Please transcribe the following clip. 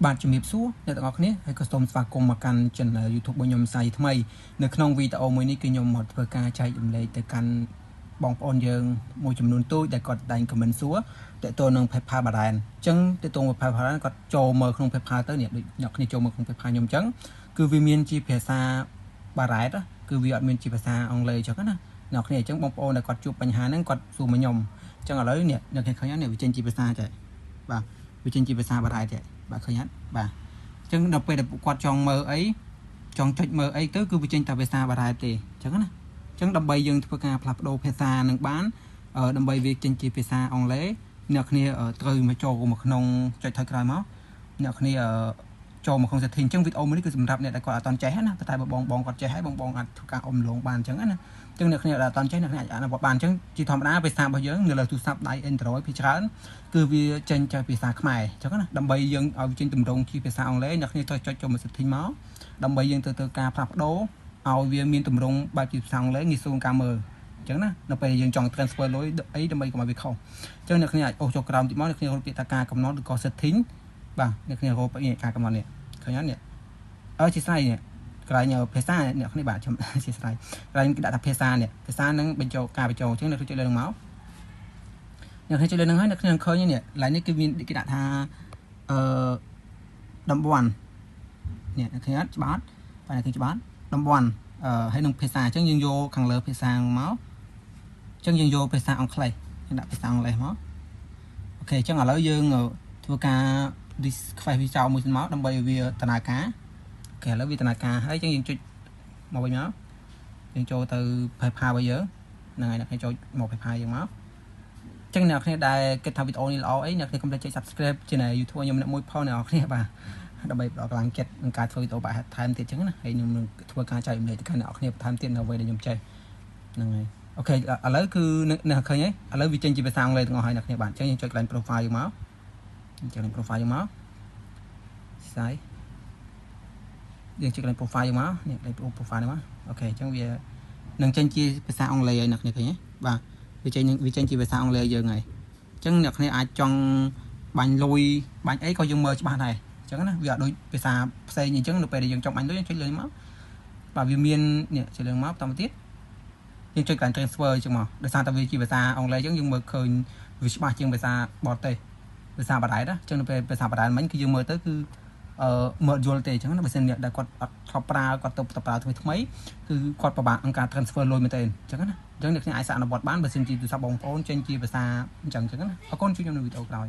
បាទជំរាបសួរអ្នកទាំងអស់គ្នាហើយក៏សូមស្វាគមន៍មកកាន់ channel YouTube របស់ខ្ញុំសាយថ្មីនៅក្នុងវីដេអូមួយនេះគឺខ្ញុំមកធ្វើការចែករំលែកទៅកាន់បងប្អូនយើងមួយចំនួនទូចដែលគាត់តែង comment សួរតើតើនឹង PayPal បារ៉ែនអញ្ចឹងតើតើ PayPal បារ៉ែនគាត់ចូលមើលក្នុង PayPal ទៅនេះដូចអ្នកគ្នាចូលមើលក្នុង PayPal ខ្ញុំអញ្ចឹងគឺវាមានជាភាសាបារ៉ែនគឺវាអត់មានជាភាសាអង់គ្លេសអញ្ចឹងណាអ្នកគ្នាអញ្ចឹងបងប្អូនដែលគាត់ជួបបញ្ហាហ្នឹងគាត់សួរមកខ្ញុំអញ្ចឹងឥឡូវនេះអ្នកគ្នាឃើញនេះវាចេញជាភាសាចេះបាទវាចេញជាភាសាបារ៉ែនចេះបាទឃើញអត់បាទអញ្ចឹងដល់ពេលដែលពួកគាត់ចង់មើលអីចង់ចុចមើលអីទៅគឺវាចេញតែភាសាបារ៉ែនទេអញ្ចឹងណាអញ្ចឹងដើម្បីយើងធ្វើការផ្លាស់ប្ដូរភាសានឹងបានដើម្បីវាចេញជាភាសាអង់គ្លេសអ្នកគ្នាត្រូវមកចូលមកក្នុងចុចថយក្រោយមកអ្នកគ្នាចូលមកក្នុង setting អញ្ចឹងវីដេអូមួយនេះគឺសម្រាប់អ្នកដែលគាត់អត់តន់ចេះណាតែបើបងគាត់ចេះហើយបងអាចធ្វើការអុំលងបានអញ្ចឹងណាអញ្ចឹងអ្នកគ្នាអត់តន់ចេះអ្នកគ្នាអាចអនុវត្តបានអញ្ចឹងជាធម្មតាភាសារបស់យើងនៅលើទូរស័ព្ទដៃ Android ភាគច្រើនគឺវាចេញជាភាសាខ្មែរអញ្ចឹងណាដើម្បីយើងឲ្យចេញទម្រង់ជាភាសាអង់គ្លេសអ្នកគ្នាត្រូវចុចចូលមក setting មកដើម្បីយើងទៅការផ្លាស់ប្ដូរឲ្យវាមានទម្រង់បែបជាភាសាអង់គ្លេសងាយស្រួលការមើលអញ្ចឹងណានៅពេលយើងចង់ transfer លុយអីដើម្បីកុំឲ្យវាខុសអញ្ចឹងអ្នកគ្នាអាចអូសចុះក្រោមតិចមកអ្នកគ្នារកពាក្យថាការកំណត់ឬក៏ setting បាទអ្នកគ្នារកពាក្យការកំណត់នេះឃើញអត់នេះជាស្រ័យនេះកន្លែងភាសាអ្នកគ្នាបាទខ្ញុំជាស្រ័យកន្លែងគេដាក់ថាភាសានេះភាសានឹងបញ្ចូលការបញ្ចូលអញ្ចឹងអ្នកគ្នាចុចលើនឹងមកអ្នកគ្នាចុចលើនឹងហើយអ្នកគ្នាឃើញនេះកន្លែងនេះគឺមានគេដាក់ថាតំបន់នេះអ្នកគ្នាច្បាស់បាទអ្នកគ្នាច្បាស់តំបន់ហើយនឹងភាសាអញ្ចឹងយើងយកខាងលើភាសាមកអញ្ចឹងយើងយកភាសាអង់គ្លេសយើងដាក់ភាសាអង់គ្លេសមកអូខេអញ្ចឹងឥឡូវយើងធ្វើការ display វាចោលមួយសិនមកដើម្បីវាដំណើរការអូខេឥឡូវវាដំណើរការហើយអញ្ចឹងយើងចុចមកវិញមកយើងចូលទៅ PayPal របស់យើងហ្នឹងហើយអ្នកគ្នាចូលមក PayPal យើងមកអញ្ចឹងអ្នកគ្នាដែលគិតថាវីដេអូនេះល្អអីអ្នកគ្នាកុំភ្លេចចុច Subscribe Channel YouTube ខ្ញុំអ្នកមួយផងអ្នកគ្នាបាទដើម្បីផ្ដល់កម្លាំងចិត្តក្នុងការធ្វើវីដេអូបែបថែមទៀតអញ្ចឹងណាហើយខ្ញុំនឹងធ្វើការចែករំលែកទៅកាន់អ្នកគ្នាបន្ថែមទៀតនៅអ្វីដែលខ្ញុំចេះហ្នឹងហើយអូខេឥឡូវគឺអ្នកឃើញហើយឥឡូវវាចេញជាភាសាអង់គ្លេសទាំងអស់ហើយអ្នកគ្នាបាទអញ្ចឹងយើងចុចកន្លែង profile យើងមកអញ្ចឹង profile យើងមកស្អីយើងចុចកន្លែង profile យើងមកនេះកន្លែង profile នេះមកអូខេអញ្ចឹងវានឹងចេញជាភាសាអង់គ្លេសហើយអ្នកគ្នាឃើញទេបាទវាចេញជាភាសាអង់គ្លេសយើងហើយអញ្ចឹងអ្នកគ្នាអាចចង់បាញ់លុយបាញ់អីក៏យើងមើលច្បាស់ដែរអញ្ចឹងណាវាអត់ដូចភាសាផ្សេងអញ្ចឹងនៅពេលដែលយើងចង់បាញ់លុយយើងចុចលើមកបាទវាមាននេះចុចលើមកបន្តទៀតយើងចុចកន្លែង transfer អញ្ចឹងមកដោយសារតែវាជាភាសាអង់គ្លេសអញ្ចឹងយើងមើលឃើញវាច្បាស់ជាងភាសាបរទេសភាសាបារ៉ែនណាអញ្ចឹងនៅពេលភាសាបារ៉ែនមិញគឺយើងមើលទៅគឺមើលយល់ទេអញ្ចឹងណាបើសិនអ្នកដែលគាត់អត់ធ្លាប់ប្រើគាត់ទៅប្រើថ្មីគឺគាត់ពិបាកក្នុងការ transfer លុយមែនទេអញ្ចឹងណាអញ្ចឹងអ្នកគ្នាអាចសាកអនុវត្តបានបើសិនជាទូរស័ព្ទបងប្អូនចេញជាភាសាអញ្ចឹងណាអរគុណជួយខ្ញុំនៅវីដេអូក្រោយ